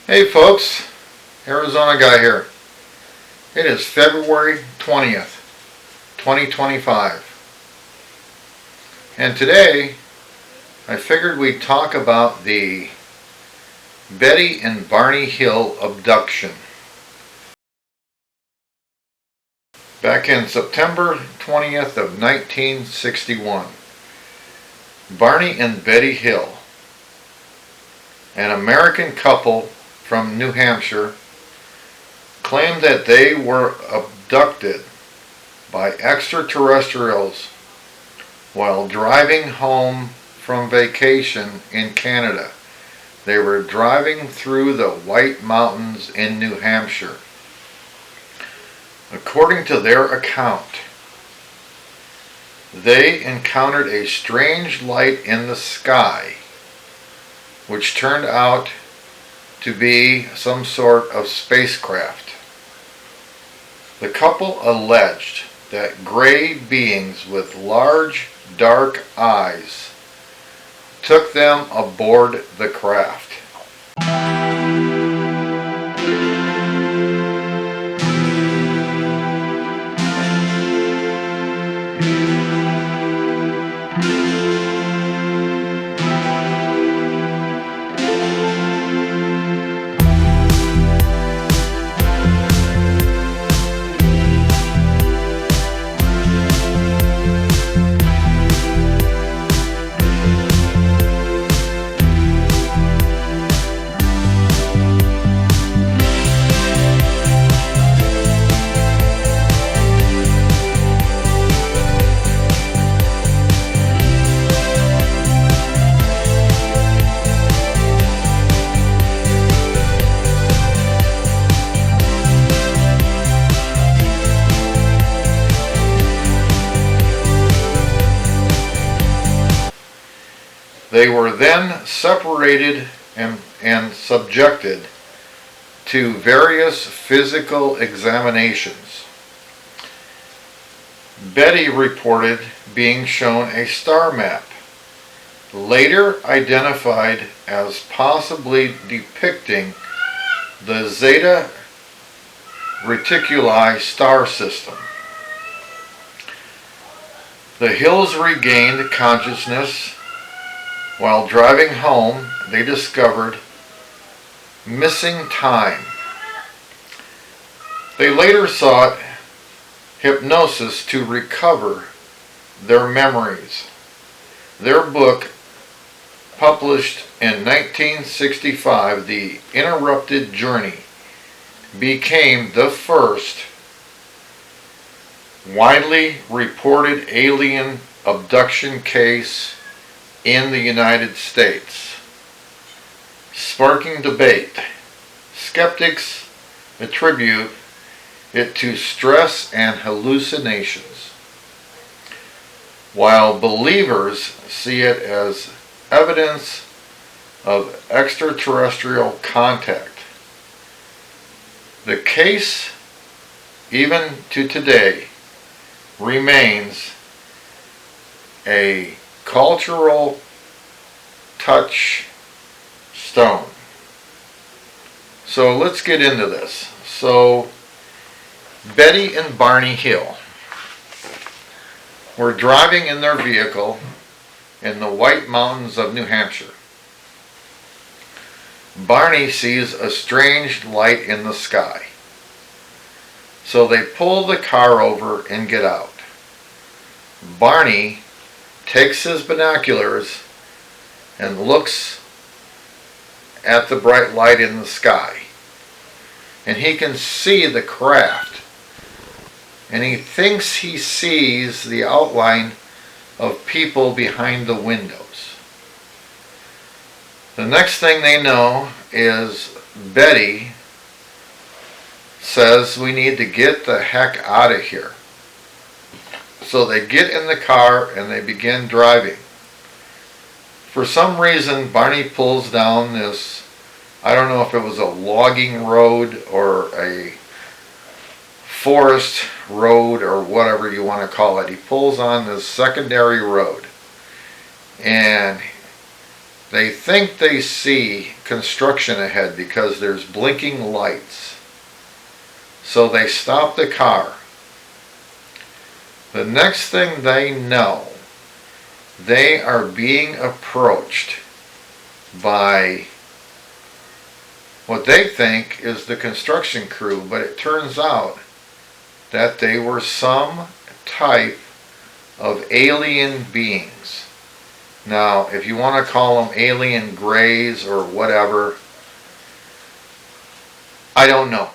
Hey folks, Arizona guy here. It is February 20th, 2025. And today I figured we'd talk about the Betty and Barney Hill abduction. Back in September 20th of 1961, Barney and Betty Hill, an American couple from New Hampshire, claimed that they were abducted by extraterrestrials while driving home from vacation in Canada. They were driving through the White Mountains in New Hampshire. According to their account, they encountered a strange light in the sky, which turned out to be some sort of spacecraft. The couple alleged that gray beings with large, dark eyes took them aboard the craft. They were then separated and subjected to various physical examinations. Betty reported being shown a star map, later identified as possibly depicting the Zeta Reticuli star system. The Hills regained consciousness. While driving home, they discovered missing time. They later sought hypnosis to recover their memories. Their book, published in 1965, The Interrupted Journey, became the first widely reported alien abduction case in the United States, sparking debate. Skeptics attribute it to stress and hallucinations, while believers see it as evidence of extraterrestrial contact. The case, even to today, remains a cultural touchstone. So let's get into this. So Betty and Barney Hill were driving in their vehicle in the White Mountains of New Hampshire. Barney sees a strange light in the sky. So they pull the car over and get out. Barney takes his binoculars and looks at the bright light in the sky. And he can see the craft. And he thinks he sees the outline of people behind the windows. The next thing they know is Betty says, "We need to get the heck out of here." So they get in the car and they begin driving. For some reason, Barney pulls down this, I don't know if it was a logging road or a forest road or whatever you want to call it. He pulls on this secondary road and They think they see construction ahead because there's blinking lights. So they stop the car. The next thing they know, they are being approached by what they think is the construction crew, but it turns out that they were some type of alien beings. Now, if you want to call them alien grays or whatever, I don't know.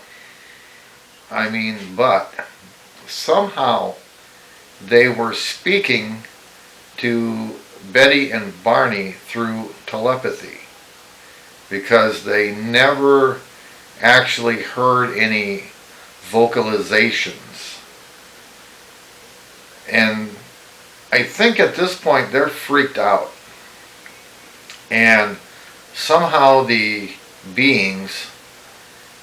I mean, but somehow they were speaking to Betty and Barney through telepathy, because they never actually heard any vocalizations. And I think at this point they're freaked out. And somehow the beings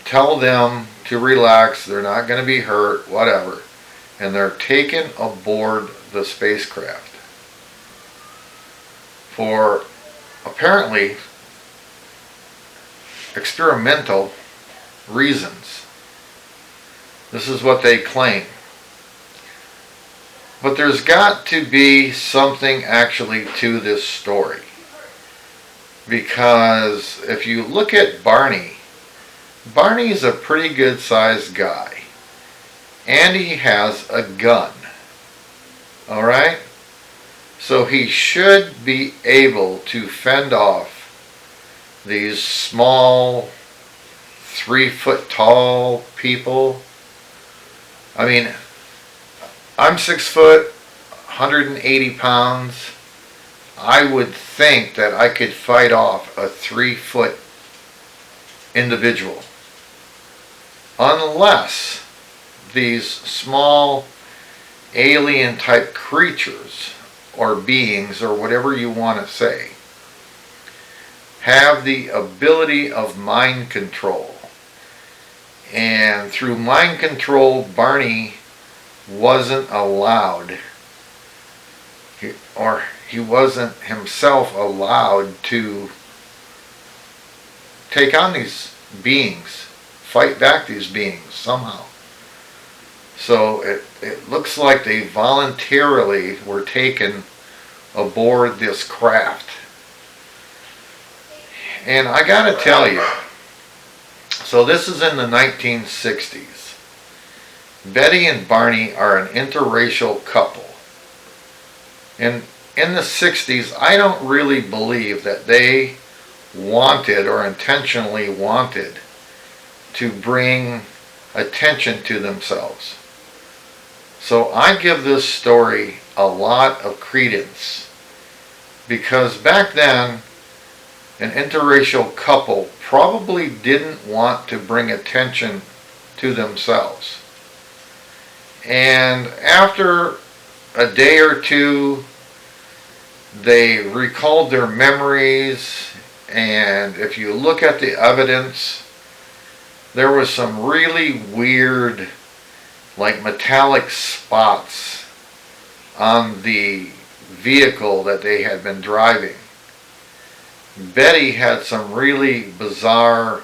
tell them to relax, they're not going to be hurt, whatever. And they're taken aboard the spacecraft for apparently experimental reasons. This is what they claim. But there's got to be something actually to this story. Because if you look at Barney, Barney's a pretty good sized guy. And he has a gun. Alright? So he should be able to fend off these small, 3-foot tall people. I mean, I'm 6 foot, 180 pounds. I would think that I could fight off a 3-foot individual. Unless these small alien type creatures or beings or whatever you want to say have the ability of mind control. And through mind control, Barney wasn't allowed, or he wasn't himself allowed to take on these beings, fight back these beings somehow. So it looks like they voluntarily were taken aboard this craft. And I gotta tell you, so this is in the 1960s. Betty and Barney are an interracial couple. And in the 60s, I don't really believe that they wanted or intentionally wanted to bring attention to themselves. So I give this story a lot of credence, because back then an interracial couple probably didn't want to bring attention to themselves. And after a day or two, they recalled their memories, and if you look at the evidence, there was some really weird, like metallic spots on the vehicle that they had been driving. Betty had some really bizarre,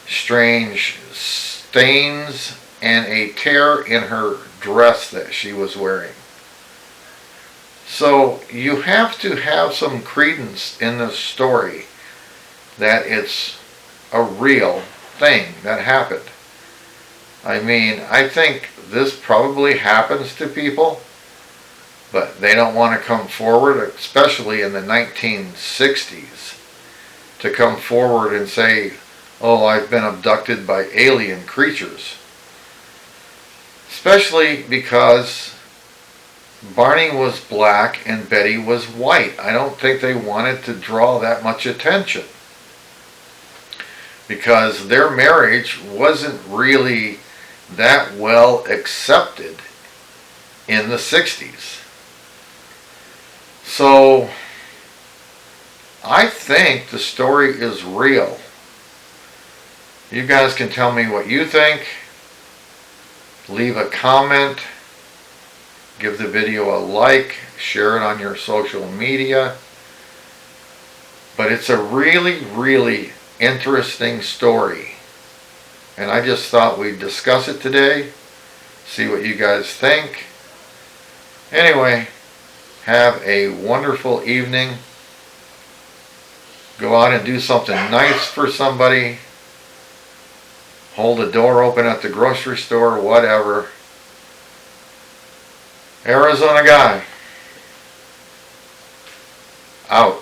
strange stains and a tear in her dress that she was wearing. So you have to have some credence in this story that it's a real thing that happened. I mean, I think this probably happens to people, but they don't want to come forward, especially in the 1960s, to come forward and say, oh, I've been abducted by alien creatures. Especially because Barney was black and Betty was white. I don't think they wanted to draw that much attention, because their marriage wasn't really that well accepted in the 60s. So I think the story is real. You guys can tell me what you think. Leave a comment. Give the video a like. Share it on your social media. But But it's a really, really interesting story. And I just thought we'd discuss it today, see what you guys think. Anyway, have a wonderful evening. Go out and do something nice for somebody. Hold the door open at the grocery store, whatever. Arizona Guy. Out.